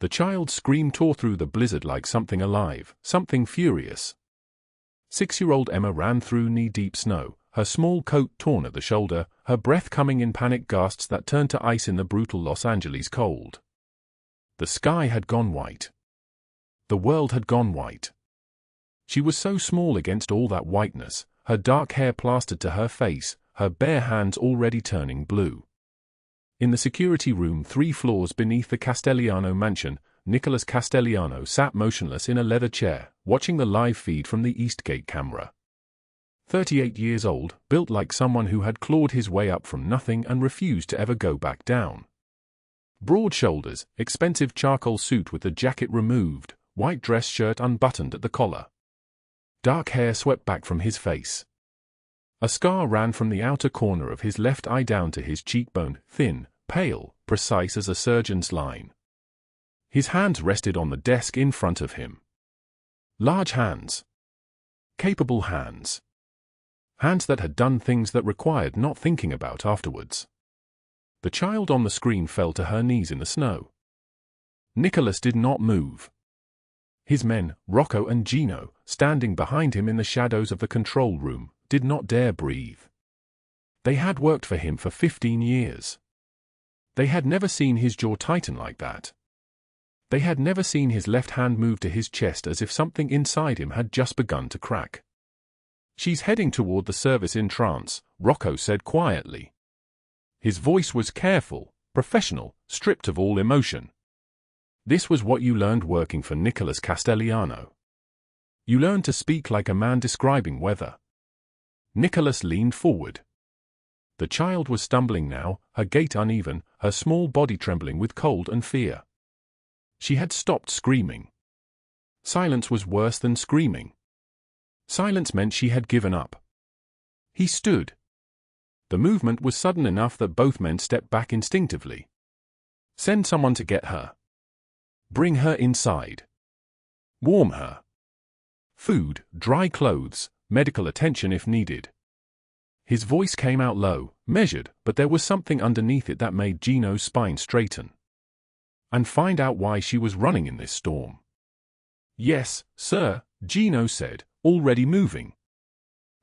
The child's scream tore through the blizzard like something alive, something furious. 6-year-old Emma ran through knee-deep snow, her small coat torn at the shoulder, her breath coming in panic gasps that turned to ice in the brutal Los Angeles cold. The sky had gone white. The world had gone white. She was so small against all that whiteness, her dark hair plastered to her face, her bare hands already turning blue. In the security room 3 floors beneath the Castellano mansion, Nicholas Castellano sat motionless in a leather chair, watching the live feed from the Eastgate camera. 38 years old, built like someone who had clawed his way up from nothing and refused to ever go back down. Broad shoulders, expensive charcoal suit with the jacket removed, white dress shirt unbuttoned at the collar. Dark hair swept back from his face. A scar ran from the outer corner of his left eye down to his cheekbone, thin, pale, precise as a surgeon's line. His hands rested on the desk in front of him. Large hands. Capable hands. Hands that had done things that required not thinking about afterwards. The child on the screen fell to her knees in the snow. Nicholas did not move. His men, Rocco and Gino, standing behind him in the shadows of the control room, did not dare breathe. They had worked for him for 15 years. They had never seen his jaw tighten like that. They had never seen his left hand move to his chest as if something inside him had just begun to crack. "She's heading toward the service in trance," Rocco said quietly. His voice was careful, professional, stripped of all emotion. This was what you learned working for Nicholas Castellano. You learned to speak like a man describing weather. Nicholas leaned forward. The child was stumbling now, her gait uneven, her small body trembling with cold and fear. She had stopped screaming. Silence was worse than screaming. Silence meant she had given up. He stood. The movement was sudden enough that both men stepped back instinctively. "Send someone to get her. Bring her inside. Warm her. Food, dry clothes, medical attention if needed." His voice came out low, measured, but there was something underneath it that made Gino's spine straighten. "And find out why she was running in this storm." "Yes, sir," Gino said, already moving.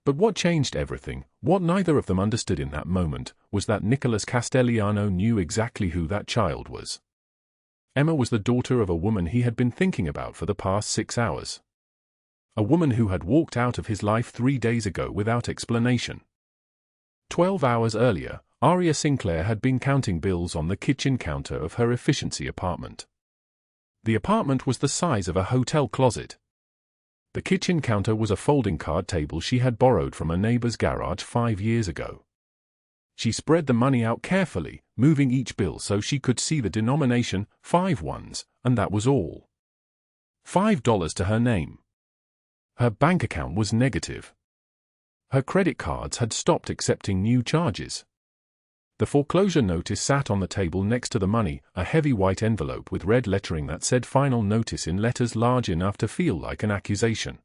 But what changed everything, what neither of them understood in that moment, was that Nicholas Castellano knew exactly who that child was. Emma was the daughter of a woman he had been thinking about for the past 6 hours. A woman who had walked out of his life 3 days ago without explanation. 12 hours earlier, Aria Sinclair had been counting bills on the kitchen counter of her efficiency apartment. The apartment was the size of a hotel closet. The kitchen counter was a folding card table she had borrowed from a neighbor's garage 5 years ago. She spread the money out carefully, moving each bill so she could see the denomination, 5 ones, and that was all. $5 to her name. Her bank account was negative. Her credit cards had stopped accepting new charges. The foreclosure notice sat on the table next to the money, a heavy white envelope with red lettering that said final notice in letters large enough to feel like an accusation.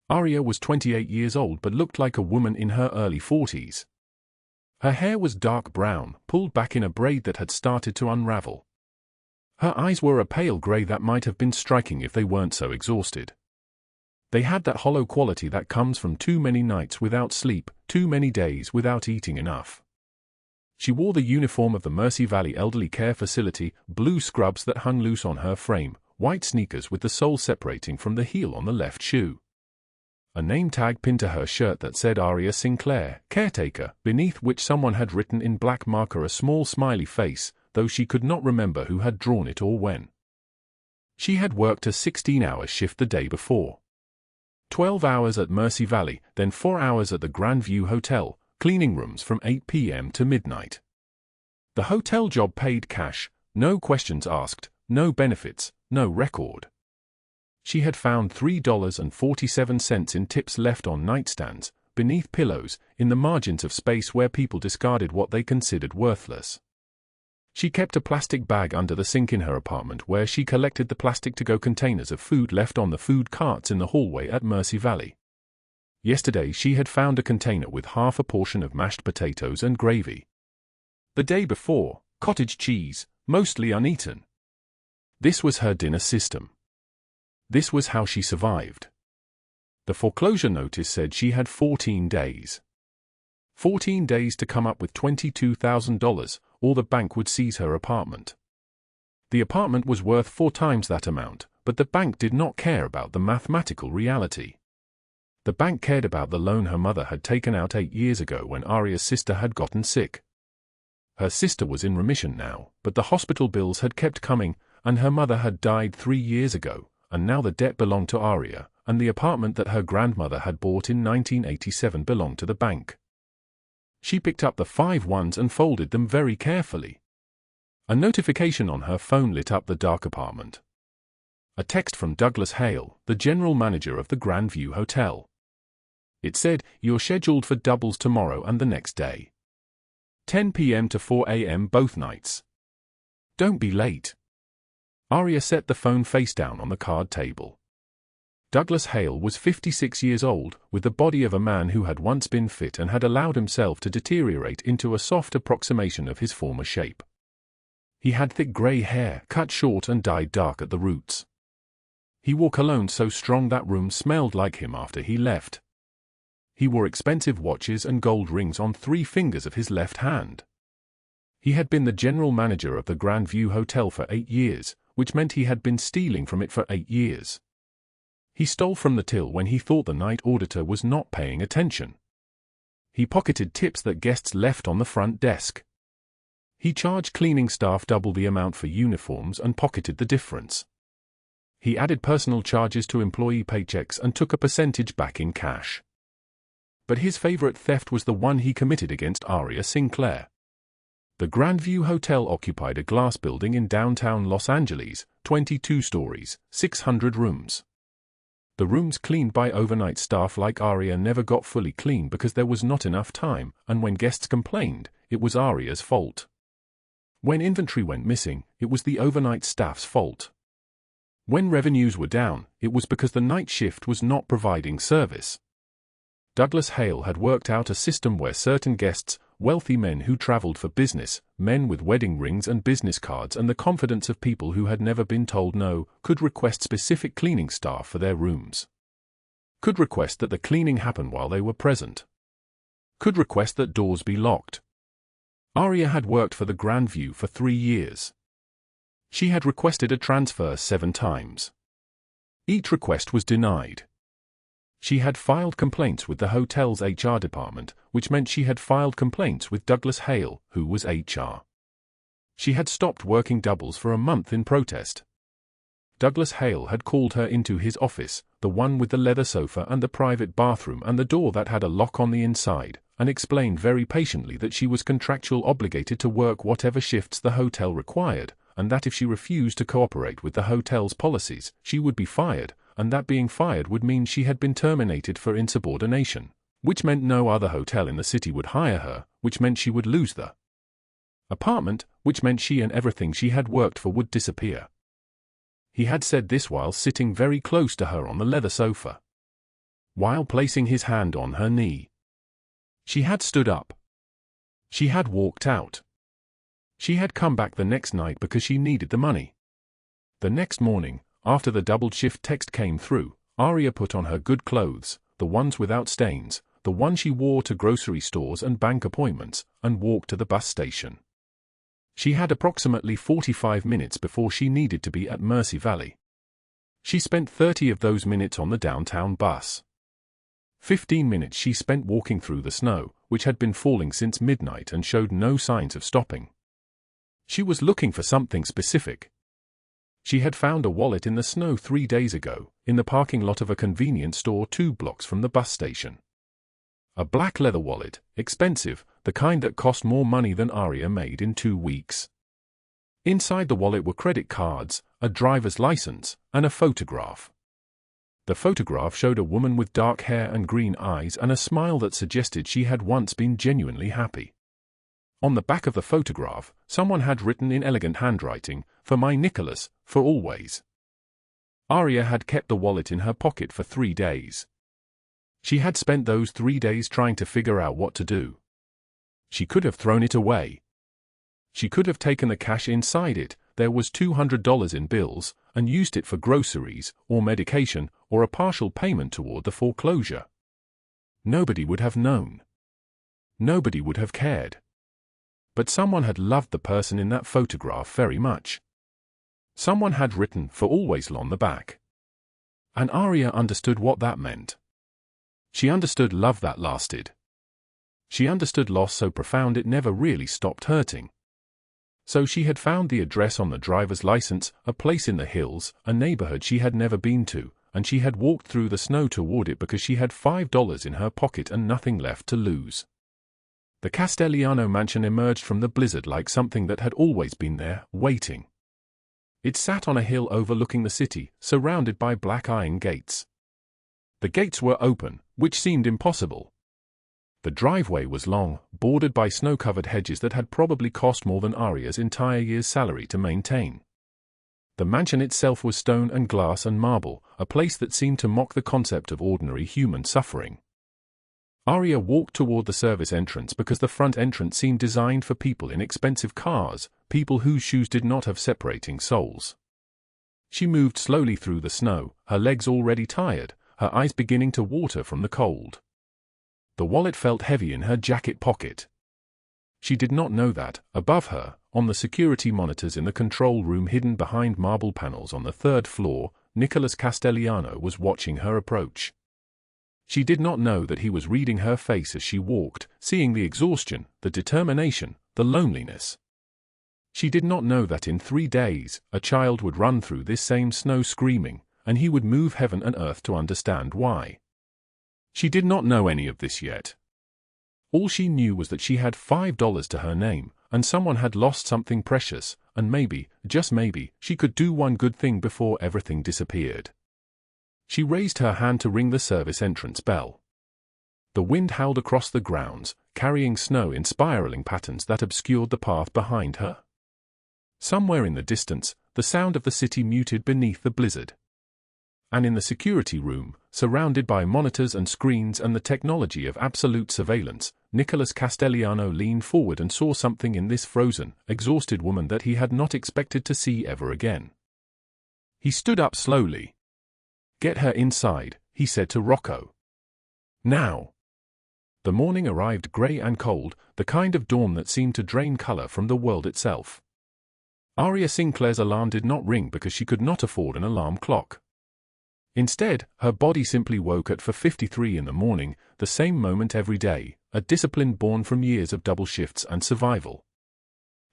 Aria was 28 years old but looked like a woman in her early 40s. Her hair was dark brown, pulled back in a braid that had started to unravel. Her eyes were a pale gray that might have been striking if they weren't so exhausted. They had that hollow quality that comes from too many nights without sleep, too many days without eating enough. She wore the uniform of the Mercy Valley Elderly Care Facility, blue scrubs that hung loose on her frame, white sneakers with the sole separating from the heel on the left shoe. A name tag pinned to her shirt that said Aria Sinclair, caretaker, beneath which someone had written in black marker a small smiley face, though she could not remember who had drawn it or when. She had worked a 16-hour shift the day before. 12 hours at Mercy Valley, then 4 hours at the Grandview Hotel, cleaning rooms from 8 p.m. to midnight. The hotel job paid cash, no questions asked, no benefits, no record. She had found $3.47 in tips left on nightstands, beneath pillows, in the margins of space where people discarded what they considered worthless. She kept a plastic bag under the sink in her apartment where she collected the plastic-to-go containers of food left on the food carts in the hallway at Mercy Valley. Yesterday she had found a container with half a portion of mashed potatoes and gravy. The day before, cottage cheese, mostly uneaten. This was her dinner system. This was how she survived. The foreclosure notice said she had 14 days. 14 days to come up with $22,000, or the bank would seize her apartment. The apartment was worth 4 times that amount, but the bank did not care about the mathematical reality. The bank cared about the loan her mother had taken out 8 years ago when Aria's sister had gotten sick. Her sister was in remission now, but the hospital bills had kept coming, and her mother had died 3 years ago, and now the debt belonged to Aria, and the apartment that her grandmother had bought in 1987 belonged to the bank. She picked up the 5 ones and folded them very carefully. A notification on her phone lit up the dark apartment. A text from Douglas Hale, the general manager of the Grandview Hotel. It said, "You're scheduled for doubles tomorrow and the next day. 10 p.m. to 4 a.m. both nights. Don't be late." Aria set the phone face down on the card table. Douglas Hale was 56 years old, with the body of a man who had once been fit and had allowed himself to deteriorate into a soft approximation of his former shape. He had thick grey hair, cut short and dyed dark at the roots. He wore cologne so strong that rooms smelled like him after he left. He wore expensive watches and gold rings on 3 fingers of his left hand. He had been the general manager of the Grandview Hotel for 8 years, which meant he had been stealing from it for 8 years. He stole from the till when he thought the night auditor was not paying attention. He pocketed tips that guests left on the front desk. He charged cleaning staff double the amount for uniforms and pocketed the difference. He added personal charges to employee paychecks and took a percentage back in cash. But his favorite theft was the one he committed against Aria Sinclair. The Grandview Hotel occupied a glass building in downtown Los Angeles, 22 stories, 600 rooms. The rooms cleaned by overnight staff like Aria never got fully clean because there was not enough time, and when guests complained, it was Aria's fault. When inventory went missing, it was the overnight staff's fault. When revenues were down, it was because the night shift was not providing service. Douglas Hale had worked out a system where certain guests, wealthy men who traveled for business, men with wedding rings and business cards and the confidence of people who had never been told no, could request specific cleaning staff for their rooms. Could request that the cleaning happen while they were present. Could request that doors be locked. Aria had worked for the Grandview for 3 years. She had requested a transfer 7 times. Each request was denied. She had filed complaints with the hotel's HR department, which meant she had filed complaints with Douglas Hale, who was HR. She had stopped working doubles for a month in protest. Douglas Hale had called her into his office, the one with the leather sofa and the private bathroom and the door that had a lock on the inside, and explained very patiently that she was contractually obligated to work whatever shifts the hotel required, and that if she refused to cooperate with the hotel's policies, she would be fired, and that being fired would mean she had been terminated for insubordination, which meant no other hotel in the city would hire her, which meant she would lose the apartment, which meant she and everything she had worked for would disappear. He had said this while sitting very close to her on the leather sofa. While placing his hand on her knee. She had stood up. She had walked out. She had come back the next night because she needed the money. The next morning, after the double shift text came through, Aria put on her good clothes, the ones without stains, the one she wore to grocery stores and bank appointments, and walked to the bus station. She had approximately 45 minutes before she needed to be at Mercy Valley. She spent 30 of those minutes on the downtown bus. 15 minutes she spent walking through the snow, which had been falling since midnight and showed no signs of stopping. She was looking for something specific. She had found a wallet in the snow 3 days ago, in the parking lot of a convenience store 2 blocks from the bus station. A black leather wallet, expensive, the kind that cost more money than Aria made in 2 weeks. Inside the wallet were credit cards, a driver's license, and a photograph. The photograph showed a woman with dark hair and green eyes and a smile that suggested she had once been genuinely happy. On the back of the photograph, someone had written in elegant handwriting, "For my Nicholas, for always." Aria had kept the wallet in her pocket for 3 days. She had spent those 3 days trying to figure out what to do. She could have thrown it away. She could have taken the cash inside it, there was $200 in bills, and used it for groceries, or medication, or a partial payment toward the foreclosure. Nobody would have known. Nobody would have cared. But someone had loved the person in that photograph very much. Someone had written "for always" on the back. And Aria understood what that meant. She understood love that lasted. She understood loss so profound it never really stopped hurting. So she had found the address on the driver's license, a place in the hills, a neighborhood she had never been to, and she had walked through the snow toward it because she had $5 in her pocket and nothing left to lose. The Castellano mansion emerged from the blizzard like something that had always been there, waiting. It sat on a hill overlooking the city, surrounded by black iron gates. The gates were open, which seemed impossible. The driveway was long, bordered by snow-covered hedges that had probably cost more than Aria's entire year's salary to maintain. The mansion itself was stone and glass and marble, a place that seemed to mock the concept of ordinary human suffering. Aria walked toward the service entrance because the front entrance seemed designed for people in expensive cars, people whose shoes did not have separating soles. She moved slowly through the snow, her legs already tired, her eyes beginning to water from the cold. The wallet felt heavy in her jacket pocket. She did not know that, above her, on the security monitors in the control room hidden behind marble panels on the 3rd floor, Nicholas Castellano was watching her approach. She did not know that he was reading her face as she walked, seeing the exhaustion, the determination, the loneliness. She did not know that in 3 days, a child would run through this same snow screaming, and he would move heaven and earth to understand why. She did not know any of this yet. All she knew was that she had $5 to her name, and someone had lost something precious, and maybe, just maybe, she could do one good thing before everything disappeared. She raised her hand to ring the service entrance bell. The wind howled across the grounds, carrying snow in spiraling patterns that obscured the path behind her. Somewhere in the distance, the sound of the city muted beneath the blizzard. And in the security room, surrounded by monitors and screens and the technology of absolute surveillance, Nicholas Castellano leaned forward and saw something in this frozen, exhausted woman that he had not expected to see ever again. He stood up slowly. "Get her inside," he said to Rocco. "Now." The morning arrived grey and cold, the kind of dawn that seemed to drain color from the world itself. Aria Sinclair's alarm did not ring because she could not afford an alarm clock. Instead, her body simply woke at 4:53 in the morning, the same moment every day, a discipline born from years of double shifts and survival.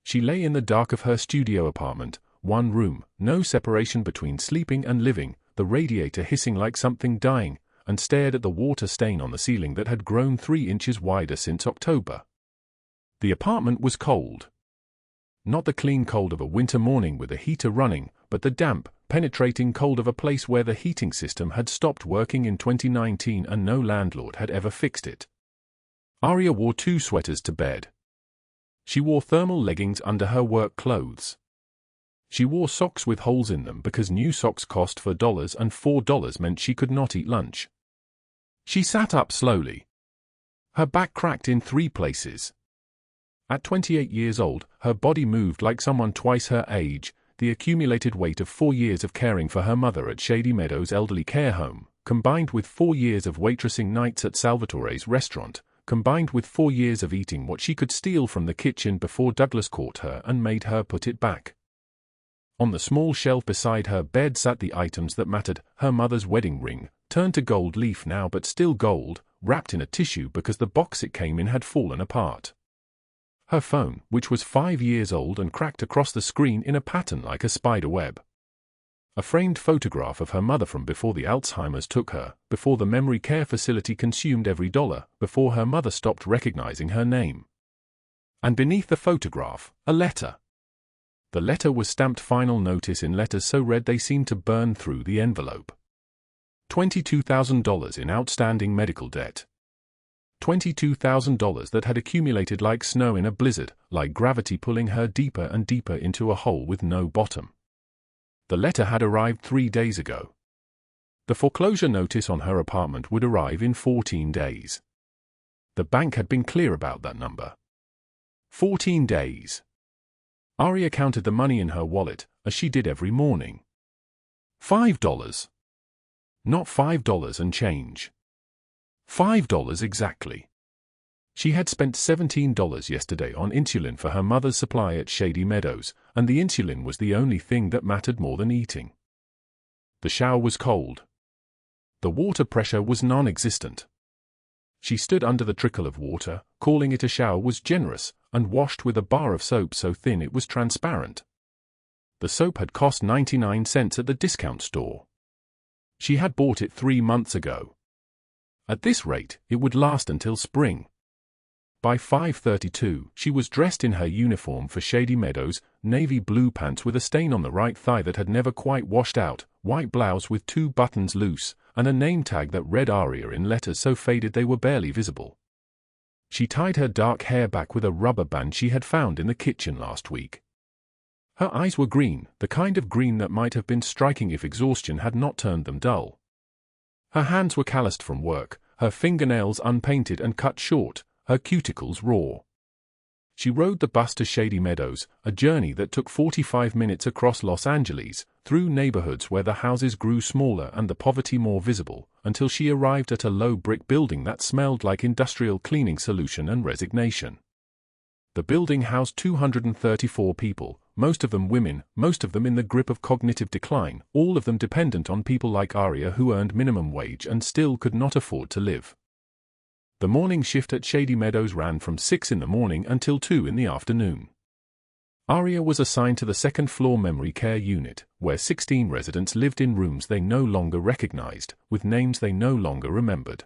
She lay in the dark of her studio apartment, one room, no separation between sleeping and living, the radiator hissing like something dying, and stared at the water stain on the ceiling that had grown 3 inches wider since October. The apartment was cold. Not the clean cold of a winter morning with a heater running, but the damp, penetrating cold of a place where the heating system had stopped working in 2019 and no landlord had ever fixed it. Aria wore 2 sweaters to bed. She wore thermal leggings under her work clothes. She wore socks with holes in them because new socks cost $4 and $4 meant she could not eat lunch. She sat up slowly. Her back cracked in 3 places. At 28 years old, her body moved like someone twice her age, the accumulated weight of 4 years of caring for her mother at Shady Meadows Elderly Care Home, combined with 4 years of waitressing nights at Salvatore's restaurant, combined with 4 years of eating what she could steal from the kitchen before Douglas caught her and made her put it back. On the small shelf beside her bed sat the items that mattered: her mother's wedding ring, turned to gold leaf now but still gold, wrapped in a tissue because the box it came in had fallen apart. Her phone, which was 5 years old and cracked across the screen in a pattern like a spider web. A framed photograph of her mother from before the Alzheimer's took her, before the memory care facility consumed every dollar, before her mother stopped recognizing her name. And beneath the photograph, a letter. The letter was stamped "Final Notice" in letters so red they seemed to burn through the envelope. $22,000 in outstanding medical debt. $22,000 that had accumulated like snow in a blizzard, like gravity pulling her deeper and deeper into a hole with no bottom. The letter had arrived 3 days ago. The foreclosure notice on her apartment would arrive in 14 days. The bank had been clear about that number. 14 days. Aria counted the money in her wallet, as she did every morning. $5. Not $5 and change. $5 exactly. She had spent $17 yesterday on insulin for her mother's supply at Shady Meadows, and the insulin was the only thing that mattered more than eating. The shower was cold. The water pressure was non-existent. She stood under the trickle of water, calling it a shower was generous, and washed with a bar of soap so thin it was transparent. The soap had cost 99 cents at the discount store. She had bought it 3 months ago. At this rate, it would last until spring. By 5:32, she was dressed in her uniform for Shady Meadows, navy blue pants with a stain on the right thigh that had never quite washed out, white blouse with 2 buttons loose, and a name tag that read Aria in letters so faded they were barely visible. She tied her dark hair back with a rubber band she had found in the kitchen last week. Her eyes were green, the kind of green that might have been striking if exhaustion had not turned them dull. Her hands were calloused from work, her fingernails unpainted and cut short, her cuticles raw. She rode the bus to Shady Meadows, a journey that took 45 minutes across Los Angeles, through neighborhoods where the houses grew smaller and the poverty more visible, until she arrived at a low brick building that smelled like industrial cleaning solution and resignation. The building housed 234 people, most of them women, most of them in the grip of cognitive decline, all of them dependent on people like Aria who earned minimum wage and still could not afford to live. The morning shift at Shady Meadows ran from 6 in the morning until 2 in the afternoon. Aria was assigned to the second-floor memory care unit, where 16 residents lived in rooms they no longer recognized, with names they no longer remembered.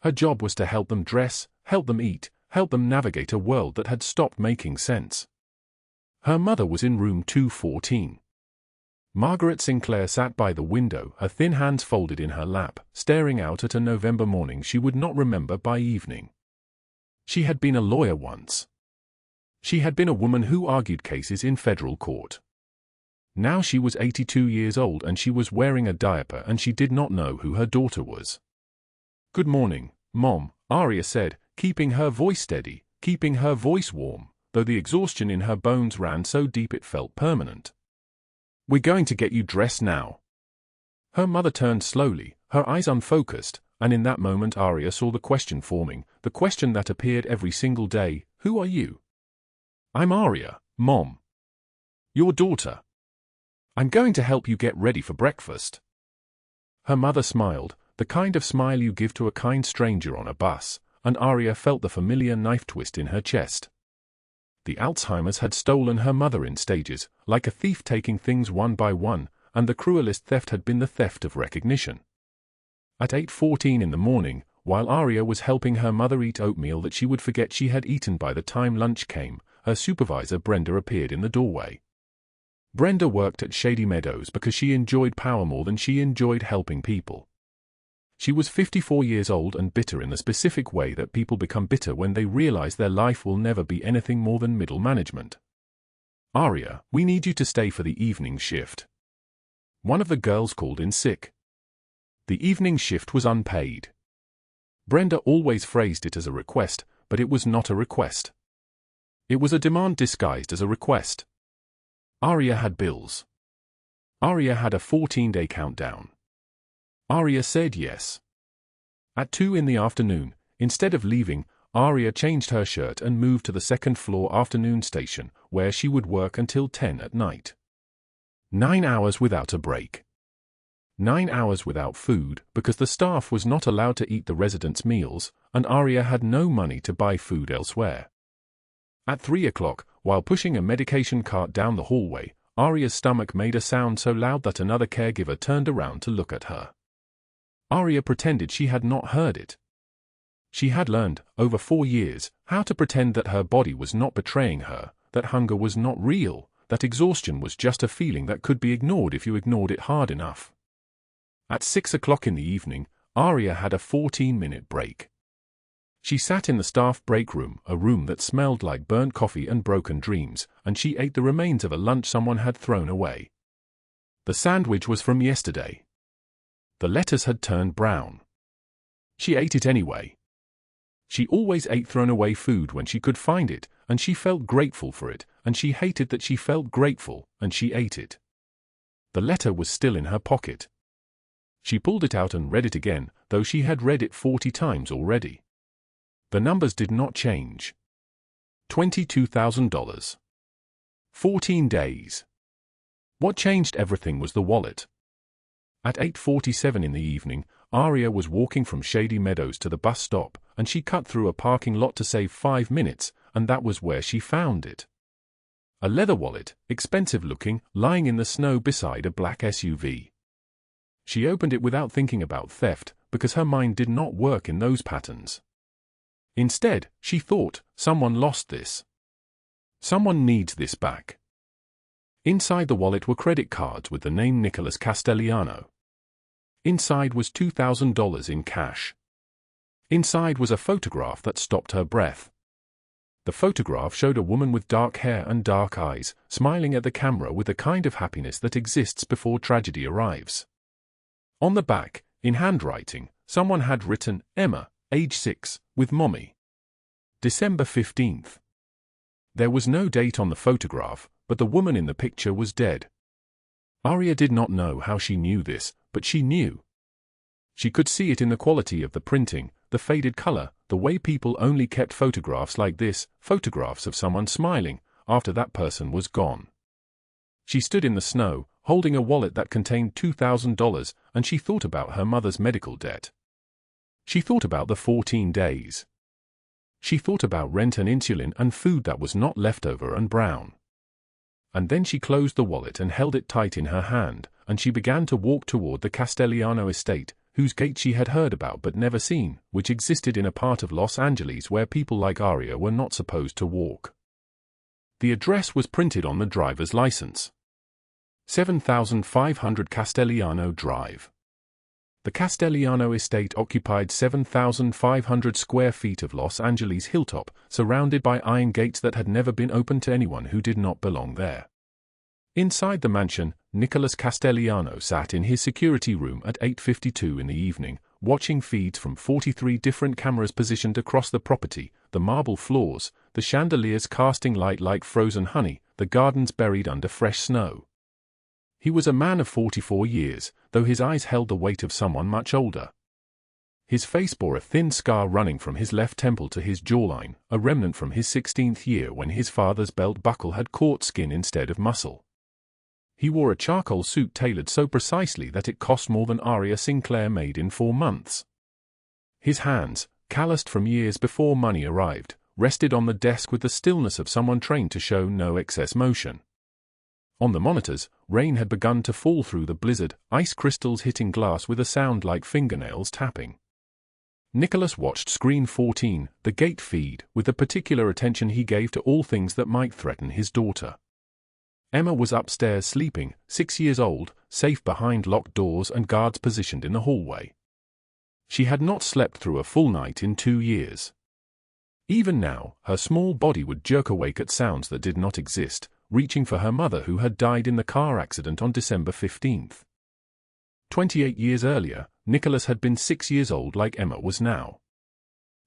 Her job was to help them dress, help them eat, help them navigate a world that had stopped making sense. Her mother was in room 214. Margaret Sinclair sat by the window, her thin hands folded in her lap, staring out at a November morning she would not remember by evening. She had been a lawyer once. She had been a woman who argued cases in federal court. Now she was 82 years old and she was wearing a diaper and she did not know who her daughter was. "Good morning, Mom," Aria said, keeping her voice steady, keeping her voice warm, though the exhaustion in her bones ran so deep it felt permanent. "We're going to get you dressed now." Her mother turned slowly, her eyes unfocused, and in that moment Aria saw the question forming, the question that appeared every single day, "Who are you?" "I'm Aria, Mom. Your daughter. I'm going to help you get ready for breakfast." Her mother smiled, the kind of smile you give to a kind stranger on a bus, and Aria felt the familiar knife twist in her chest. The Alzheimer's had stolen her mother in stages, like a thief taking things one by one, and the cruelest theft had been the theft of recognition. At 8:14 in the morning, while Aria was helping her mother eat oatmeal that she would forget she had eaten by the time lunch came, her supervisor Brenda appeared in the doorway. Brenda worked at Shady Meadows because she enjoyed power more than she enjoyed helping people. She was 54 years old and bitter in the specific way that people become bitter when they realize their life will never be anything more than middle management. "Aria, we need you to stay for the evening shift." One of the girls called in sick. The evening shift was unpaid. Brenda always phrased it as a request, but it was not a request. It was a demand disguised as a request. Aria had bills. Aria had a 14-day countdown. Aria said yes. At 2 in the afternoon, instead of leaving, Aria changed her shirt and moved to the second-floor afternoon station, where she would work until 10 at night. 9 hours without a break. 9 hours without food, because the staff was not allowed to eat the residents' meals, and Aria had no money to buy food elsewhere. At 3 o'clock, while pushing a medication cart down the hallway, Aria's stomach made a sound so loud that another caregiver turned around to look at her. Aria pretended she had not heard it. She had learned, over 4 years, how to pretend that her body was not betraying her, that hunger was not real, that exhaustion was just a feeling that could be ignored if you ignored it hard enough. At 6 o'clock in the evening, Aria had a 14-minute break. She sat in the staff break room, a room that smelled like burnt coffee and broken dreams, and she ate the remains of a lunch someone had thrown away. The sandwich was from yesterday. The lettuce had turned brown. She ate it anyway. She always ate thrown-away food when she could find it, and she felt grateful for it, and she hated that she felt grateful, and she ate it. The letter was still in her pocket. She pulled it out and read it again, though she had read it 40 times already. The numbers did not change. $22,000. 14 days. What changed everything was the wallet. At 8:47 in the evening, Aria was walking from Shady Meadows to the bus stop, and she cut through a parking lot to save 5 minutes, and that was where she found it. A leather wallet, expensive-looking, lying in the snow beside a black SUV. She opened it without thinking about theft, because her mind did not work in those patterns. Instead, she thought, someone lost this. Someone needs this back. Inside the wallet were credit cards with the name Nicholas Castellano. Inside was $2,000 in cash. Inside was a photograph that stopped her breath. The photograph showed a woman with dark hair and dark eyes, smiling at the camera with the kind of happiness that exists before tragedy arrives. On the back, in handwriting, someone had written, Emma, age 6, with mommy. December 15th. There was no date on the photograph, but the woman in the picture was dead. Aria did not know how she knew this, but she knew. She could see it in the quality of the printing, the faded color, the way people only kept photographs like this, photographs of someone smiling, after that person was gone. She stood in the snow, holding a wallet that contained $2,000, and she thought about her mother's medical debt. She thought about the 14 days. She thought about rent and insulin and food that was not leftover and brown. And then she closed the wallet and held it tight in her hand, and she began to walk toward the Castellano estate, whose gate she had heard about but never seen, which existed in a part of Los Angeles where people like Aria were not supposed to walk. The address was printed on the driver's license. 7500 Castellano Drive. The Castellano estate occupied 7,500 square feet of Los Angeles hilltop, surrounded by iron gates that had never been opened to anyone who did not belong there. Inside the mansion, Nicholas Castellano sat in his security room at 8:52 in the evening, watching feeds from 43 different cameras positioned across the property, the marble floors, the chandeliers casting light like frozen honey, the gardens buried under fresh snow. He was a man of 44 years, though his eyes held the weight of someone much older. His face bore a thin scar running from his left temple to his jawline, a remnant from his 16th year when his father's belt buckle had caught skin instead of muscle. He wore a charcoal suit tailored so precisely that it cost more than Aria Sinclair made in 4 months. His hands, calloused from years before money arrived, rested on the desk with the stillness of someone trained to show no excess motion. On the monitors, rain had begun to fall through the blizzard, ice crystals hitting glass with a sound like fingernails tapping. Nicholas watched screen 14, the gate feed, with the particular attention he gave to all things that might threaten his daughter. Emma was upstairs sleeping, 6 years old, safe behind locked doors and guards positioned in the hallway. She had not slept through a full night in 2 years. Even now, her small body would jerk awake at sounds that did not exist, reaching for her mother who had died in the car accident on December 15th. 28 years earlier, Nicholas had been 6 years old like Emma was now.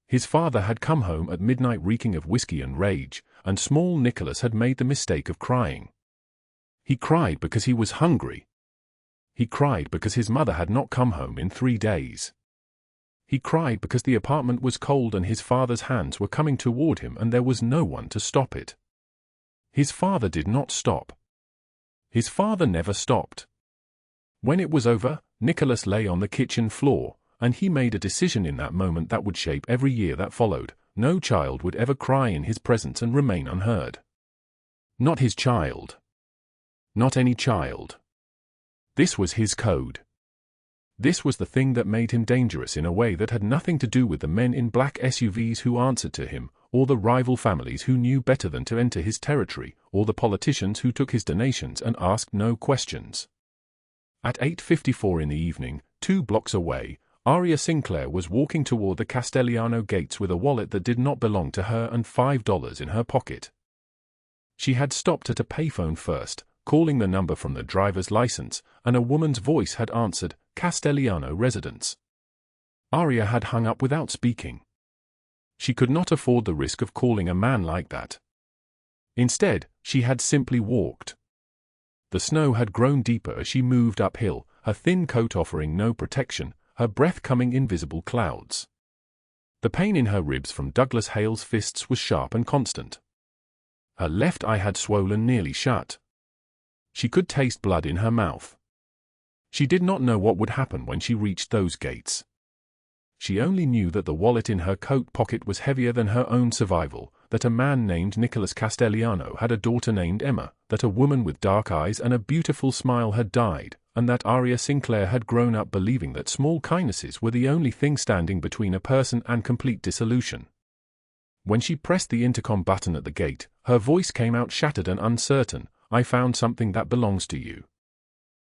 His father had come home at midnight reeking of whiskey and rage, and small Nicholas had made the mistake of crying. He cried because he was hungry. He cried because his mother had not come home in 3 days. He cried because the apartment was cold and his father's hands were coming toward him and there was no one to stop it. His father did not stop. His father never stopped. When it was over, Nicholas lay on the kitchen floor, and he made a decision in that moment that would shape every year that followed. No child would ever cry in his presence and remain unheard. Not his child. Not any child. This was his code. This was the thing that made him dangerous in a way that had nothing to do with the men in black SUVs who answered to him, or the rival families who knew better than to enter his territory, or the politicians who took his donations and asked no questions. At 8:54 in the evening, 2 blocks away, Aria Sinclair was walking toward the Castellano gates with a wallet that did not belong to her and $5 in her pocket. She had stopped at a payphone first, calling the number from the driver's license, and a woman's voice had answered, Castellano residence. Aria had hung up without speaking. She could not afford the risk of calling a man like that. Instead, she had simply walked. The snow had grown deeper as she moved uphill, her thin coat offering no protection, her breath coming in visible clouds. The pain in her ribs from Douglas Hale's fists was sharp and constant. Her left eye had swollen nearly shut. She could taste blood in her mouth. She did not know what would happen when she reached those gates. She only knew that the wallet in her coat pocket was heavier than her own survival, that a man named Nicholas Castellano had a daughter named Emma, that a woman with dark eyes and a beautiful smile had died, and that Aria Sinclair had grown up believing that small kindnesses were the only thing standing between a person and complete dissolution. When she pressed the intercom button at the gate, her voice came out shattered and uncertain. "I found something that belongs to you."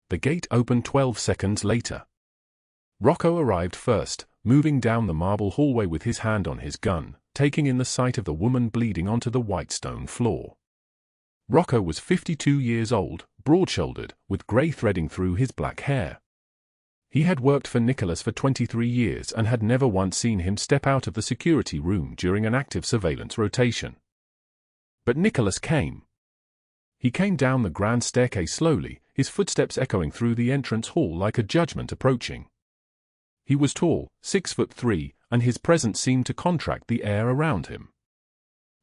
The gate opened 12 seconds later. Rocco arrived first, moving down the marble hallway with his hand on his gun, taking in the sight of the woman bleeding onto the white stone floor. Rocco was 52 years old, broad-shouldered, with grey threading through his black hair. He had worked for Nicholas for 23 years and had never once seen him step out of the security room during an active surveillance rotation. But Nicholas came. He came down the grand staircase slowly, his footsteps echoing through the entrance hall like a judgment approaching. He was tall, 6'3", and his presence seemed to contract the air around him.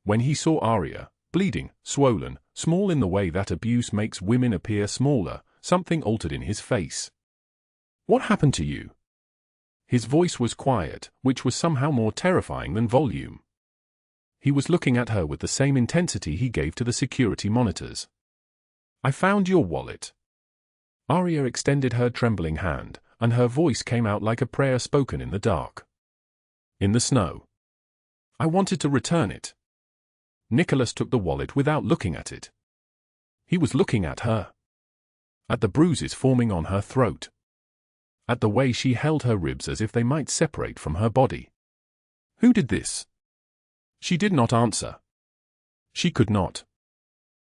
When he saw Aria, bleeding, swollen, small in the way that abuse makes women appear smaller, something altered in his face. "What happened to you?" His voice was quiet, which was somehow more terrifying than volume. He was looking at her with the same intensity he gave to the security monitors. "I found your wallet." Aria extended her trembling hand, and her voice came out like a prayer spoken in the dark. "In the snow. I wanted to return it." Nicholas took the wallet without looking at it. He was looking at her. At the bruises forming on her throat. At the way she held her ribs as if they might separate from her body. "Who did this?" She did not answer. She could not.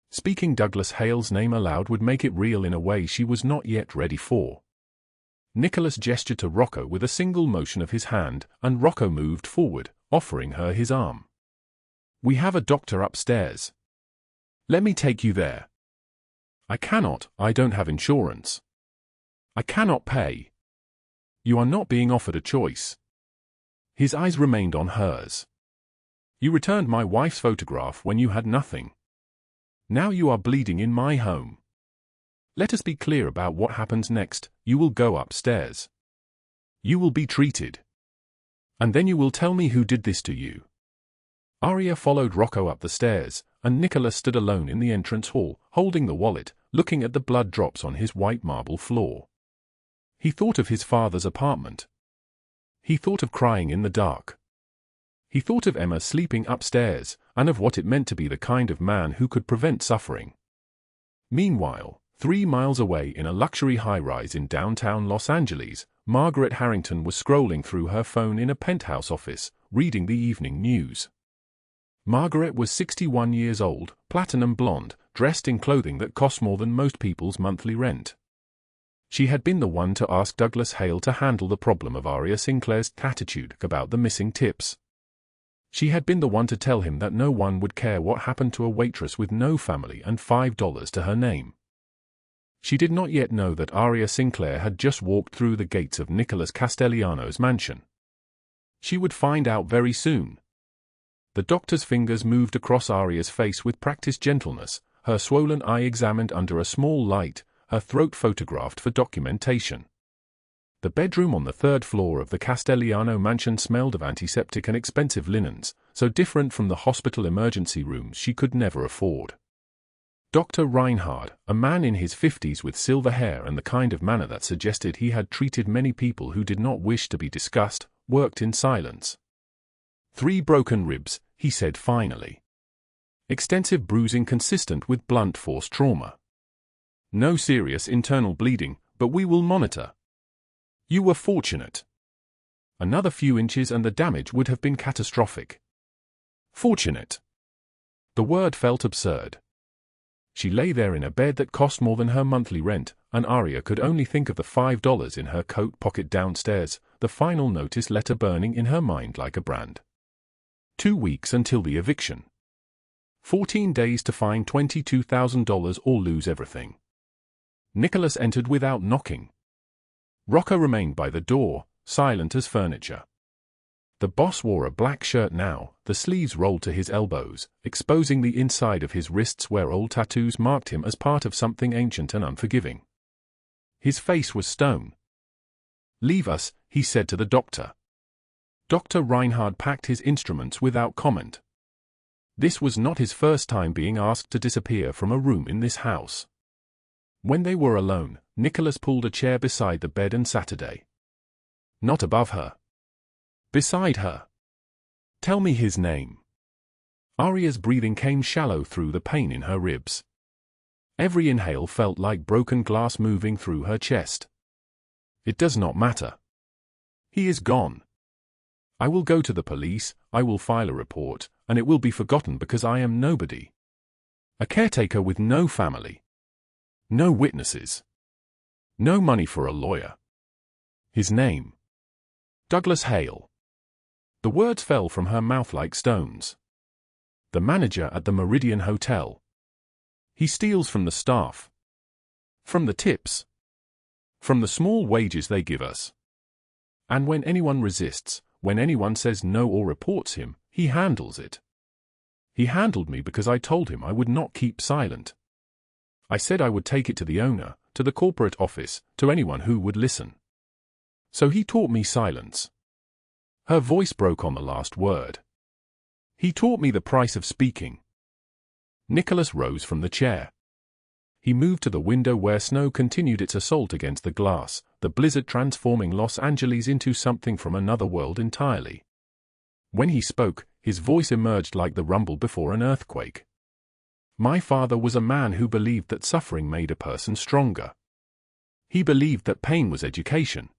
Speaking Douglas Hale's name aloud would make it real in a way she was not yet ready for. Nicholas gestured to Rocco with a single motion of his hand, and Rocco moved forward, offering her his arm. "We have a doctor upstairs. Let me take you there." "I cannot, I don't have insurance." "I cannot pay." "You are not being offered a choice." His eyes remained on hers. "You returned my wife's photograph when you had nothing. Now you are bleeding in my home. Let us be clear about what happens next. You will go upstairs. You will be treated. And then you will tell me who did this to you." Aria followed Rocco up the stairs, and Nicholas stood alone in the entrance hall, holding the wallet, looking at the blood drops on his white marble floor. He thought of his father's apartment. He thought of crying in the dark. He thought of Emma sleeping upstairs, and of what it meant to be the kind of man who could prevent suffering. Meanwhile, 3 miles away in a luxury high-rise in downtown Los Angeles, Margaret Harrington was scrolling through her phone in a penthouse office, reading the evening news. Margaret was 61 years old, platinum blonde, dressed in clothing that cost more than most people's monthly rent. She had been the one to ask Douglas Hale to handle the problem of Aria Sinclair's attitude about the missing tips. She had been the one to tell him that no one would care what happened to a waitress with no family and $5 to her name. She did not yet know that Aria Sinclair had just walked through the gates of Nicholas Castellano's mansion. She would find out very soon. The doctor's fingers moved across Aria's face with practiced gentleness, her swollen eye examined under a small light, her throat photographed for documentation. The bedroom on the 3rd floor of the Castellano mansion smelled of antiseptic and expensive linens, so different from the hospital emergency rooms she could never afford. Dr. Reinhard, a man in his 50s with silver hair and the kind of manner that suggested he had treated many people who did not wish to be discussed, worked in silence. 3 broken ribs, he said finally. Extensive bruising consistent with blunt force trauma. No serious internal bleeding, but we will monitor. You were fortunate. Another few inches and the damage would have been catastrophic. Fortunate. The word felt absurd. She lay there in a bed that cost more than her monthly rent, and Aria could only think of the $5 in her coat pocket downstairs, the final notice letter burning in her mind like a brand. 2 weeks until the eviction. 14 days to find $22,000 or lose everything. Nicholas entered without knocking. Rocco remained by the door, silent as furniture. The boss wore a black shirt now, the sleeves rolled to his elbows, exposing the inside of his wrists where old tattoos marked him as part of something ancient and unforgiving. His face was stone. "Leave us," he said to the doctor. Dr. Reinhard packed his instruments without comment. This was not his first time being asked to disappear from a room in this house. When they were alone, Nicholas pulled a chair beside the bed and Saturday. Not above her. Beside her. "Tell me his name." Aria's breathing came shallow through the pain in her ribs. Every inhale felt like broken glass moving through her chest. "It does not matter. He is gone. I will go to the police, I will file a report, and it will be forgotten because I am nobody. A caretaker with no family. No witnesses. No money for a lawyer. His name. Douglas Hale." The words fell from her mouth like stones. "The manager at the Meridian Hotel. He steals from the staff. From the tips. From the small wages they give us. And when anyone resists, when anyone says no or reports him, he handles it. He handled me because I told him I would not keep silent. I said I would take it to the owner, to the corporate office, to anyone who would listen. So he taught me silence." Her voice broke on the last word. "He taught me the price of speaking." Nicholas rose from the chair. He moved to the window where snow continued its assault against the glass, the blizzard transforming Los Angeles into something from another world entirely. When he spoke, his voice emerged like the rumble before an earthquake. "My father was a man who believed that suffering made a person stronger. He believed that pain was education.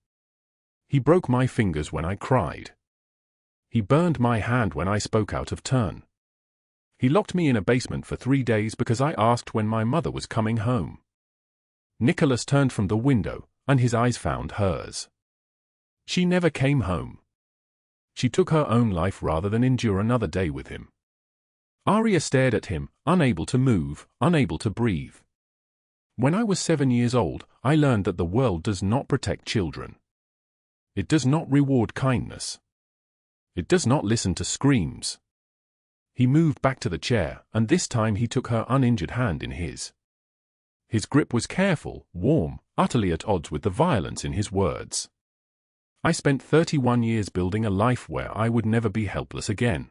He broke my fingers when I cried. He burned my hand when I spoke out of turn. He locked me in a basement for 3 days because I asked when my mother was coming home." Nicholas turned from the window, and his eyes found hers. "She never came home. She took her own life rather than endure another day with him." Aria stared at him, unable to move, unable to breathe. "When I was 7 years old, I learned that the world does not protect children. It does not reward kindness. It does not listen to screams." He moved back to the chair, and this time he took her uninjured hand in his. His grip was careful, warm, utterly at odds with the violence in his words. "I spent 31 years building a life where I would never be helpless again.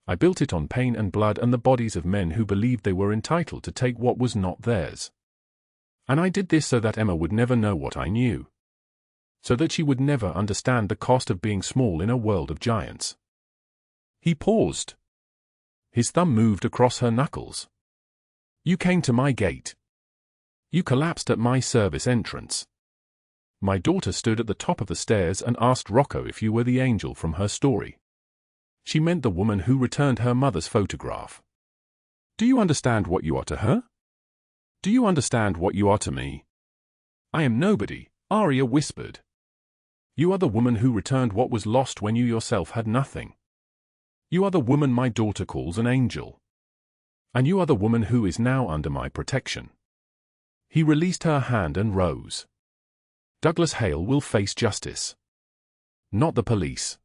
I built it on pain and blood and the bodies of men who believed they were entitled to take what was not theirs. And I did this so that Emma would never know what I knew. So that she would never understand the cost of being small in a world of giants." He paused. His thumb moved across her knuckles. "You came to my gate. You collapsed at my service entrance. My daughter stood at the top of the stairs and asked Rocco if you were the angel from her story. She meant the woman who returned her mother's photograph. Do you understand what you are to her? Do you understand what you are to me?" "I am nobody," Aria whispered. "You are the woman who returned what was lost when you yourself had nothing. You are the woman my daughter calls an angel. And you are the woman who is now under my protection." He released her hand and rose. "Douglas Hale will face justice. Not the police.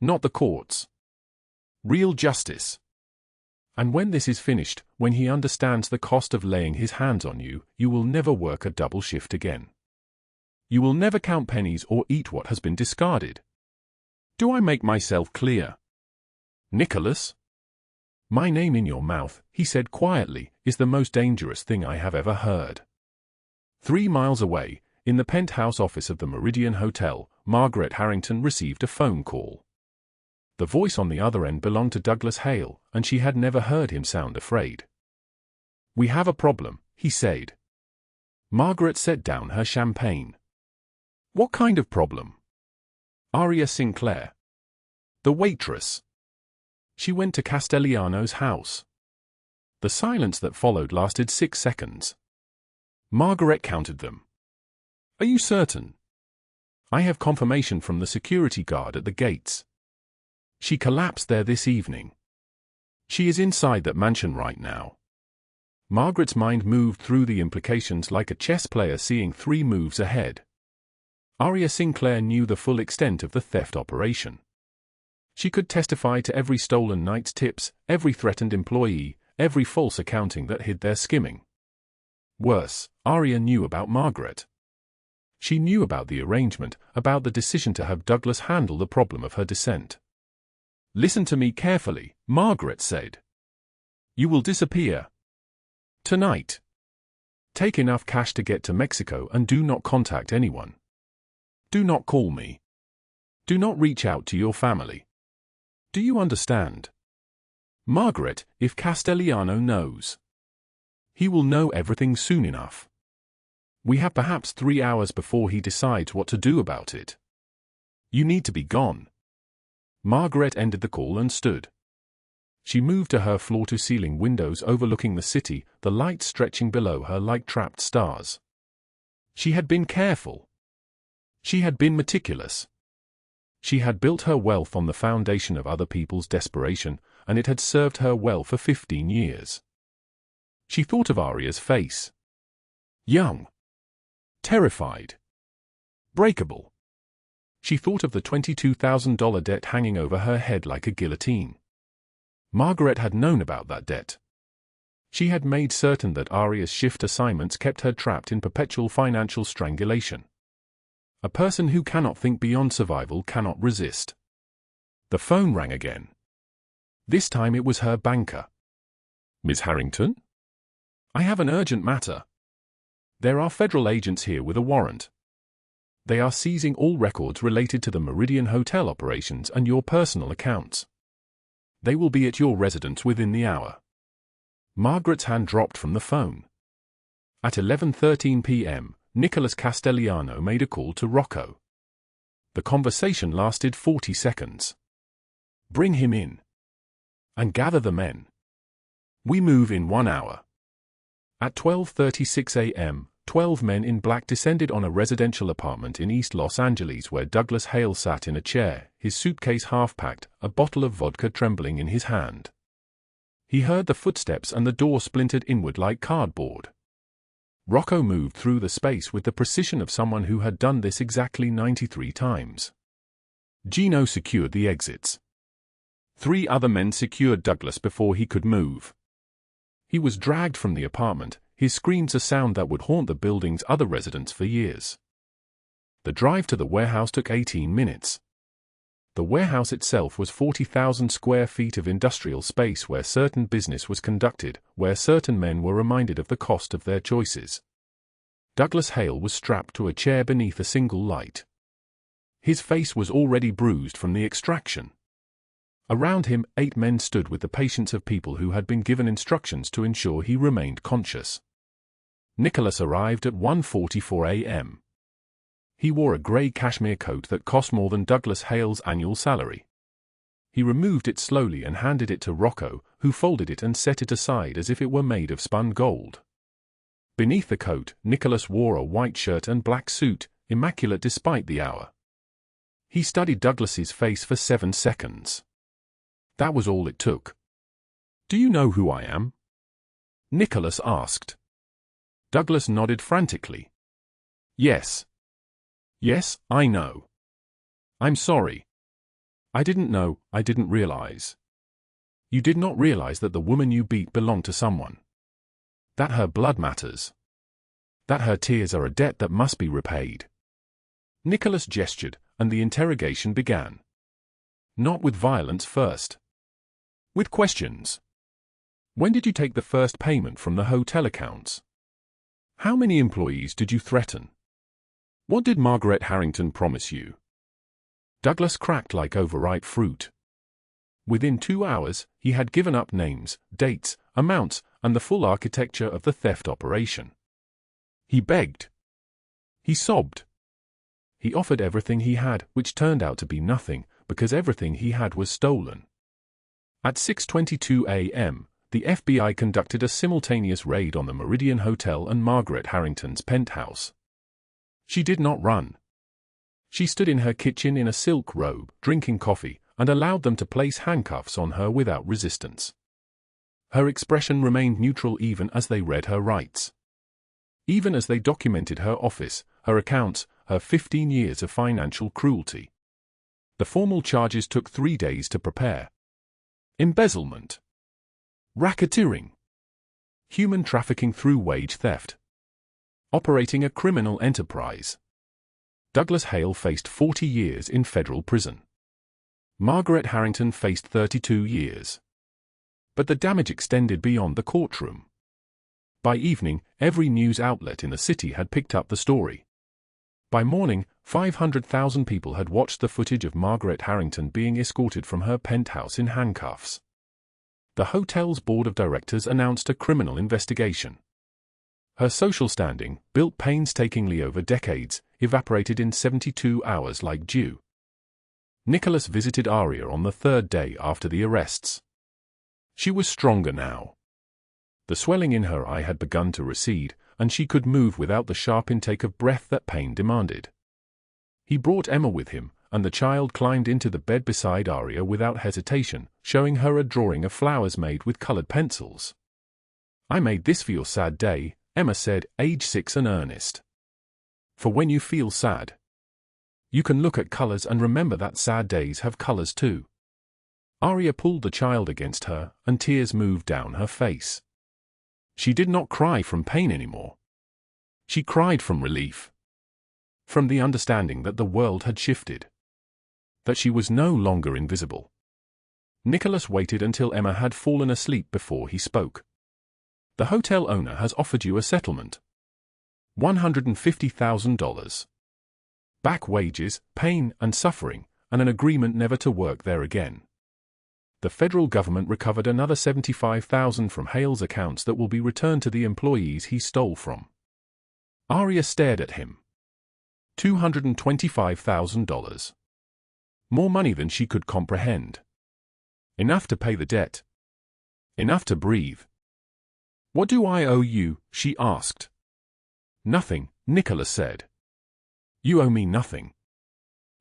Not the courts. Real justice. And when this is finished, when he understands the cost of laying his hands on you, you will never work a double shift again. You will never count pennies or eat what has been discarded. Do I make myself clear?" "Nicholas?" "My name in your mouth," he said quietly, "is the most dangerous thing I have ever heard." 3 miles away, in the penthouse office of the Meridian Hotel, Margaret Harrington received a phone call. The voice on the other end belonged to Douglas Hale, and she had never heard him sound afraid. "We have a problem," he said. Margaret set down her champagne. "What kind of problem?" "Aria Sinclair. The waitress. She went to Castellano's house." The silence that followed lasted 6 seconds. Margaret counted them. "Are you certain?" "I have confirmation from the security guard at the gates." She collapsed there this evening. She is inside that mansion right now. Margaret's mind moved through the implications like a chess player seeing 3 moves ahead. Aria Sinclair knew the full extent of the theft operation. She could testify to every stolen night's tips, every threatened employee, every false accounting that hid their skimming. Worse, Aria knew about Margaret. She knew about the arrangement, about the decision to have Douglas handle the problem of her descent. "Listen to me carefully," Margaret said. "You will disappear. Tonight. Take enough cash to get to Mexico and do not contact anyone. Do not call me. Do not reach out to your family. Do you understand? Margaret, if Castellano knows, he will know everything soon enough. We have perhaps 3 hours before he decides what to do about it. You need to be gone." Margaret ended the call and stood. She moved to her floor-to-ceiling windows overlooking the city, the lights stretching below her like trapped stars. She had been careful. She had been meticulous. She had built her wealth on the foundation of other people's desperation, and it had served her well for 15 years. She thought of Aria's face. Young. Terrified. Breakable. She thought of the $22,000 debt hanging over her head like a guillotine. Margaret had known about that debt. She had made certain that Aria's shift assignments kept her trapped in perpetual financial strangulation. A person who cannot think beyond survival cannot resist. The phone rang again. This time it was her banker. "Miss Harrington? I have an urgent matter. There are federal agents here with a warrant. They are seizing all records related to the Meridian Hotel operations and your personal accounts. They will be at your residence within the hour." Margaret's hand dropped from the phone. At 11:13 p.m., Nicholas Castellano made a call to Rocco. The conversation lasted 40 seconds. "Bring him in. And gather the men. We move in 1 hour." At 12:36 a.m., 12 men in black descended on a residential apartment in East Los Angeles where Douglas Hale sat in a chair, his suitcase half-packed, a bottle of vodka trembling in his hand. He heard the footsteps and the door splintered inward like cardboard. Rocco moved through the space with the precision of someone who had done this exactly 93 times. Gino secured the exits. 3 other men secured Douglas before he could move. He was dragged from the apartment, his screams a sound that would haunt the building's other residents for years. The drive to the warehouse took 18 minutes. The warehouse itself was 40,000 square feet of industrial space where certain business was conducted, where certain men were reminded of the cost of their choices. Douglas Hale was strapped to a chair beneath a single light. His face was already bruised from the extraction. Around him, 8 men stood with the patience of people who had been given instructions to ensure he remained conscious. Nicholas arrived at 1:44 a.m. He wore a grey cashmere coat that cost more than Douglas Hale's annual salary. He removed it slowly and handed it to Rocco, who folded it and set it aside as if it were made of spun gold. Beneath the coat, Nicholas wore a white shirt and black suit, immaculate despite the hour. He studied Douglas's face for 7 seconds. That was all it took. "Do you know who I am?" Nicholas asked. Douglas nodded frantically. "Yes. Yes, I know. I'm sorry. I didn't know, I didn't realize. You did not realize that the woman you beat belonged to someone. That her blood matters. That her tears are a debt that must be repaid." Nicholas gestured, and the interrogation began. Not with violence first. With questions. When did you take the first payment from the hotel accounts? How many employees did you threaten? What did Margaret Harrington promise you? Douglas cracked like overripe fruit. Within 2 hours, he had given up names, dates, amounts, and the full architecture of the theft operation. He begged. He sobbed. He offered everything he had, which turned out to be nothing, because everything he had was stolen. At 6:22 a.m., the FBI conducted a simultaneous raid on the Meridian Hotel and Margaret Harrington's penthouse. She did not run. She stood in her kitchen in a silk robe, drinking coffee, and allowed them to place handcuffs on her without resistance. Her expression remained neutral even as they read her rights. Even as they documented her office, her accounts, her 15 years of financial cruelty. The formal charges took 3 days to prepare. Embezzlement, racketeering, human trafficking through wage theft, operating a criminal enterprise. Douglas Hale faced 40 years in federal prison. Margaret Harrington faced 32 years. But the damage extended beyond the courtroom. By evening, every news outlet in the city had picked up the story. By morning, 500,000 people had watched the footage of Margaret Harrington being escorted from her penthouse in handcuffs. The hotel's board of directors announced a criminal investigation. Her social standing, built painstakingly over decades, evaporated in 72 hours like dew. Nicholas visited Aria on the 3rd day after the arrests. She was stronger now. The swelling in her eye had begun to recede, and she could move without the sharp intake of breath that pain demanded. He brought Emma with him, and the child climbed into the bed beside Aria without hesitation, showing her a drawing of flowers made with colored pencils. "I made this for your sad day," Emma said, age 6 and earnest. "For when you feel sad, you can look at colors and remember that sad days have colors too." Aria pulled the child against her, and tears moved down her face. She did not cry from pain anymore. She cried from relief. From the understanding that the world had shifted. That she was no longer invisible. Nicholas waited until Emma had fallen asleep before he spoke. "The hotel owner has offered you a settlement. $150,000. Back wages, pain and suffering, and an agreement never to work there again. The federal government recovered another $75,000 from Hale's accounts that will be returned to the employees he stole from." Aria stared at him. $225,000. More money than she could comprehend. Enough to pay the debt. Enough to breathe. "What do I owe you?" she asked. "Nothing," Nicholas said. "You owe me nothing."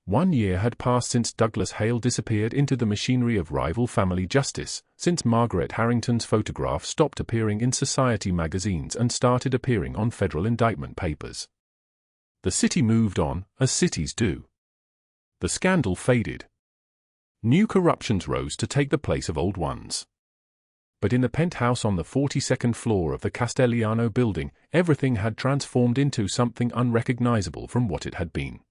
1 year had passed since Douglas Hale disappeared into the machinery of rival family justice, since Margaret Harrington's photograph stopped appearing in society magazines and started appearing on federal indictment papers. The city moved on, as cities do. The scandal faded. New corruptions rose to take the place of old ones. But in the penthouse on the 42nd floor of the Castellano building, everything had transformed into something unrecognizable from what it had been.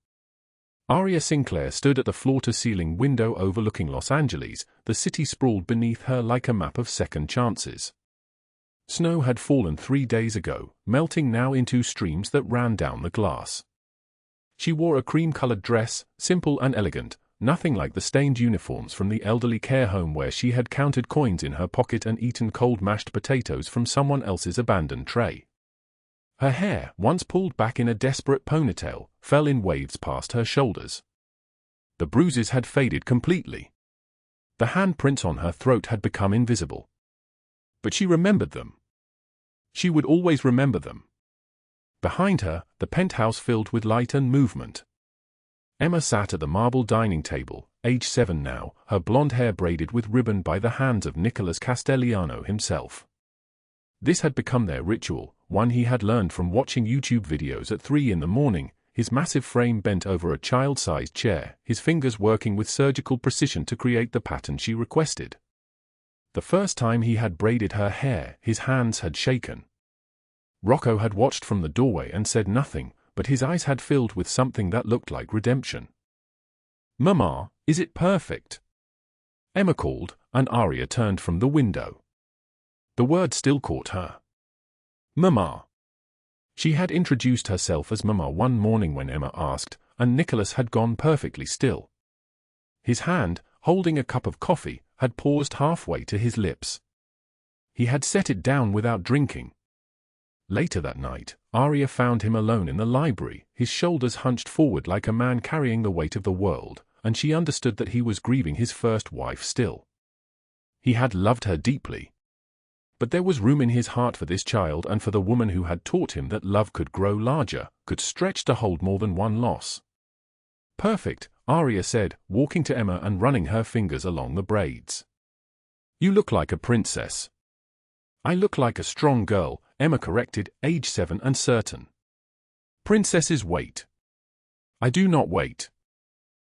Aria Sinclair stood at the floor-to-ceiling window overlooking Los Angeles, the city sprawled beneath her like a map of second chances. Snow had fallen 3 days ago, melting now into streams that ran down the glass. She wore a cream-colored dress, simple and elegant, nothing like the stained uniforms from the elderly care home where she had counted coins in her pocket and eaten cold mashed potatoes from someone else's abandoned tray. Her hair, once pulled back in a desperate ponytail, fell in waves past her shoulders. The bruises had faded completely. The handprints on her throat had become invisible. But she remembered them. She would always remember them. Behind her, the penthouse filled with light and movement. Emma sat at the marble dining table, age 7 now, her blonde hair braided with ribbon by the hands of Nicholas Castellano himself. This had become their ritual, one he had learned from watching YouTube videos at 3 in the morning, his massive frame bent over a child-sized chair, his fingers working with surgical precision to create the pattern she requested. The first time he had braided her hair, his hands had shaken. Rocco had watched from the doorway and said nothing, but his eyes had filled with something that looked like redemption. "Mama, is it perfect?" Emma called, and Aria turned from the window. The word still caught her. Mama. She had introduced herself as Mama one morning when Emma asked, and Nicholas had gone perfectly still. His hand, holding a cup of coffee, had paused halfway to his lips. He had set it down without drinking. Later that night, Aria found him alone in the library, his shoulders hunched forward like a man carrying the weight of the world, and she understood that he was grieving his first wife still. He had loved her deeply. But there was room in his heart for this child and for the woman who had taught him that love could grow larger, could stretch to hold more than one loss. Perfect, Aria said, walking to Emma and running her fingers along the braids. You look like a princess. I look like a strong girl, Emma corrected, age 7 and certain. Princesses wait. I do not wait.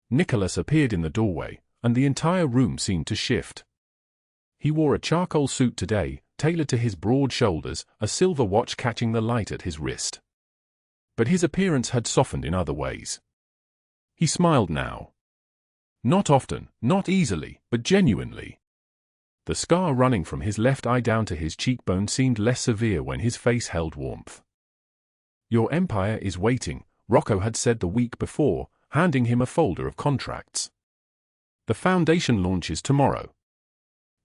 Nicholas appeared in the doorway, and the entire room seemed to shift. He wore a charcoal suit today, tailored to his broad shoulders, a silver watch catching the light at his wrist. But his appearance had softened in other ways. He smiled now. Not often, not easily, but genuinely. The scar running from his left eye down to his cheekbone seemed less severe when his face held warmth. Your empire is waiting, Rocco had said the week before, handing him a folder of contracts. The foundation launches tomorrow.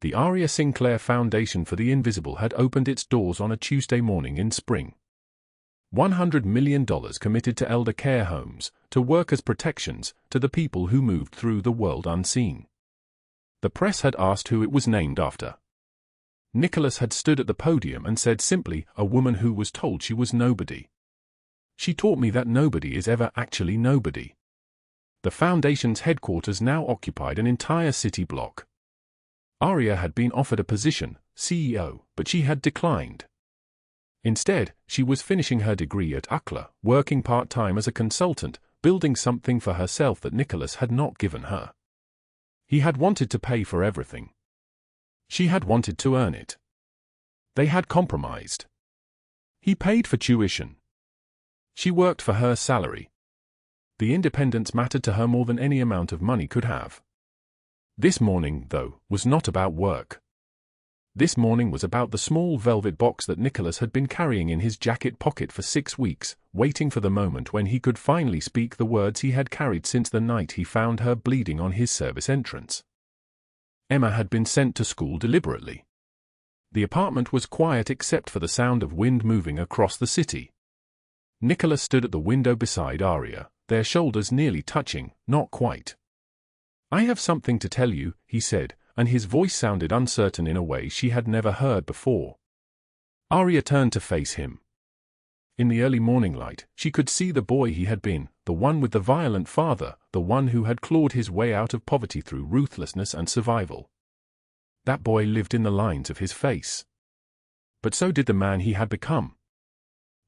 The Aria Sinclair Foundation for the Invisible had opened its doors on a Tuesday morning in spring. $100 million committed to elder care homes, to workers' protections, to the people who moved through the world unseen. The press had asked who it was named after. Nicholas had stood at the podium and said simply, a woman who was told she was nobody. She taught me that nobody is ever actually nobody. The foundation's headquarters now occupied an entire city block. Aria had been offered a position, CEO, but she had declined. Instead, she was finishing her degree at UCLA, working part-time as a consultant, building something for herself that Nicholas had not given her. He had wanted to pay for everything. She had wanted to earn it. They had compromised. He paid for tuition. She worked for her salary. The independence mattered to her more than any amount of money could have. This morning, though, was not about work. This morning was about the small velvet box that Nicholas had been carrying in his jacket pocket for 6 weeks, waiting for the moment when he could finally speak the words he had carried since the night he found her bleeding on his service entrance. Emma had been sent to school deliberately. The apartment was quiet except for the sound of wind moving across the city. Nicholas stood at the window beside Aria, their shoulders nearly touching, not quite. I have something to tell you, he said, and his voice sounded uncertain in a way she had never heard before. Aria turned to face him. In the early morning light, she could see the boy he had been, the one with the violent father, the one who had clawed his way out of poverty through ruthlessness and survival. That boy lived in the lines of his face. But so did the man he had become.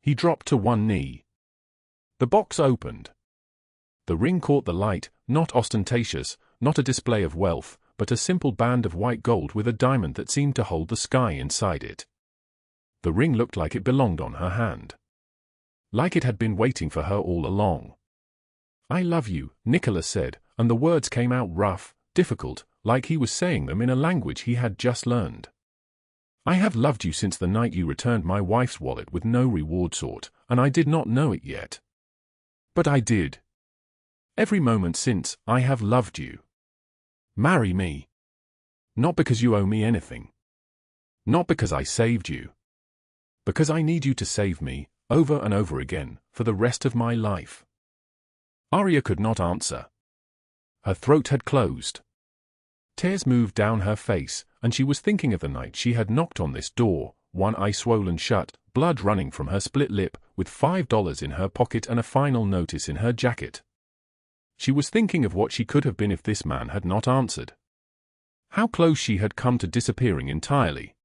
He dropped to one knee. The box opened. The ring caught the light, not ostentatious, not a display of wealth, but a simple band of white gold with a diamond that seemed to hold the sky inside it. The ring looked like it belonged on her hand. Like it had been waiting for her all along. I love you, Nicholas said, and the words came out rough, difficult, like he was saying them in a language he had just learned. I have loved you since the night you returned my wife's wallet with no reward sought, and I did not know it yet. But I did. Every moment since, I have loved you. Marry me. Not because you owe me anything. Not because I saved you. Because I need you to save me, over and over again, for the rest of my life. Aria could not answer. Her throat had closed. Tears moved down her face, and she was thinking of the night she had knocked on this door, one eye swollen shut, blood running from her split lip, with $5 in her pocket and a final notice in her jacket. She was thinking of what she could have been if this man had not answered. How close she had come to disappearing entirely.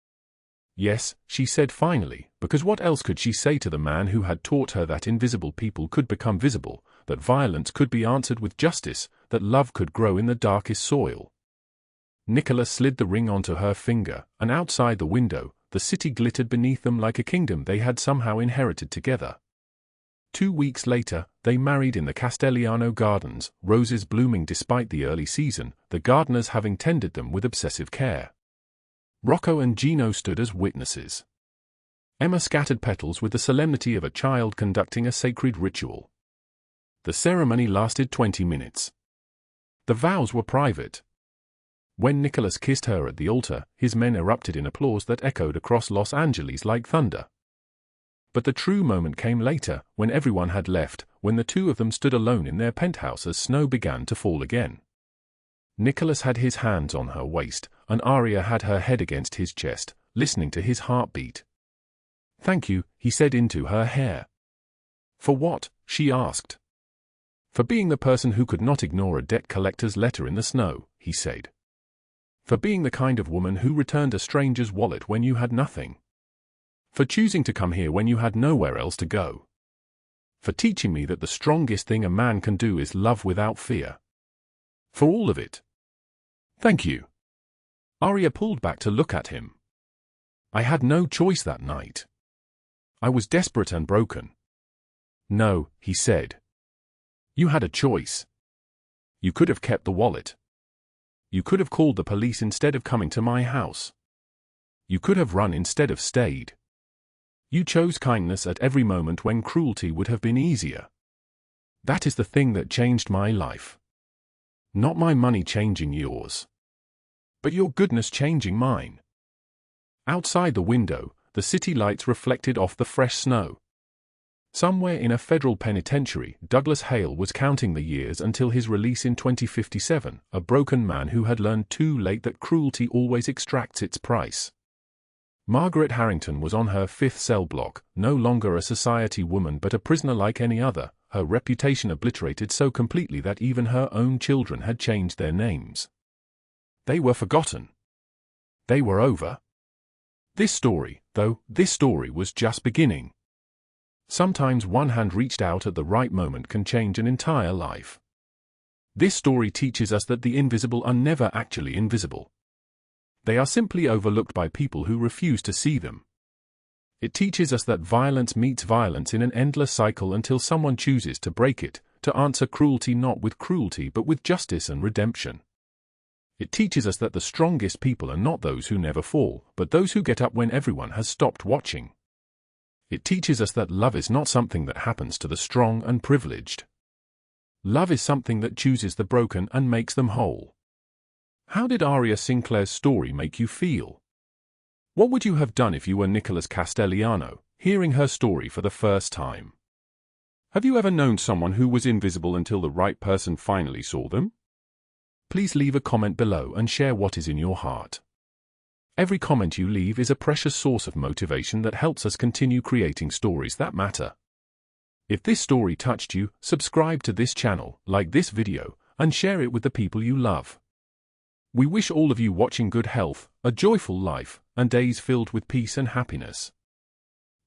Yes, she said finally, because what else could she say to the man who had taught her that invisible people could become visible, that violence could be answered with justice, that love could grow in the darkest soil? Nicholas slid the ring onto her finger, and outside the window, the city glittered beneath them like a kingdom they had somehow inherited together. 2 weeks later, they married in the Castellano gardens, roses blooming despite the early season, the gardeners having tended them with obsessive care. Rocco and Gino stood as witnesses. Emma scattered petals with the solemnity of a child conducting a sacred ritual. The ceremony lasted 20 minutes. The vows were private. When Nicholas kissed her at the altar, his men erupted in applause that echoed across Los Angeles like thunder. But the true moment came later, when everyone had left, when the two of them stood alone in their penthouse as snow began to fall again. Nicholas had his hands on her waist, and Aria had her head against his chest, listening to his heartbeat. Thank you, he said into her hair. For what? She asked. For being the person who could not ignore a debt collector's letter in the snow, he said. For being the kind of woman who returned a stranger's wallet when you had nothing. For choosing to come here when you had nowhere else to go. For teaching me that the strongest thing a man can do is love without fear. For all of it. Thank you. Aria pulled back to look at him. I had no choice that night. I was desperate and broken. No, he said. You had a choice. You could have kept the wallet. You could have called the police instead of coming to my house. You could have run instead of stayed. You chose kindness at every moment when cruelty would have been easier. That is the thing that changed my life. Not my money changing yours. But your goodness changing mine. Outside the window, the city lights reflected off the fresh snow. Somewhere in a federal penitentiary, Douglas Hale was counting the years until his release in 2057, a broken man who had learned too late that cruelty always extracts its price. Margaret Harrington was on her 5th cell block, no longer a society woman but a prisoner like any other, her reputation obliterated so completely that even her own children had changed their names. They were forgotten. They were over. This story, though, was just beginning. Sometimes one hand reached out at the right moment can change an entire life. This story teaches us that the invisible are never actually invisible. They are simply overlooked by people who refuse to see them. It teaches us that violence meets violence in an endless cycle until someone chooses to break it, to answer cruelty not with cruelty but with justice and redemption. It teaches us that the strongest people are not those who never fall, but those who get up when everyone has stopped watching. It teaches us that love is not something that happens to the strong and privileged. Love is something that chooses the broken and makes them whole. How did Aria Sinclair's story make you feel? What would you have done if you were Nicholas Castellano, hearing her story for the first time? Have you ever known someone who was invisible until the right person finally saw them? Please leave a comment below and share what is in your heart. Every comment you leave is a precious source of motivation that helps us continue creating stories that matter. If this story touched you, subscribe to this channel, like this video, and share it with the people you love. We wish all of you watching good health, a joyful life, and days filled with peace and happiness.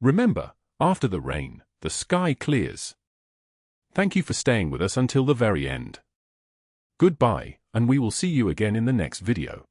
Remember, after the rain, the sky clears. Thank you for staying with us until the very end. Goodbye, and we will see you again in the next video.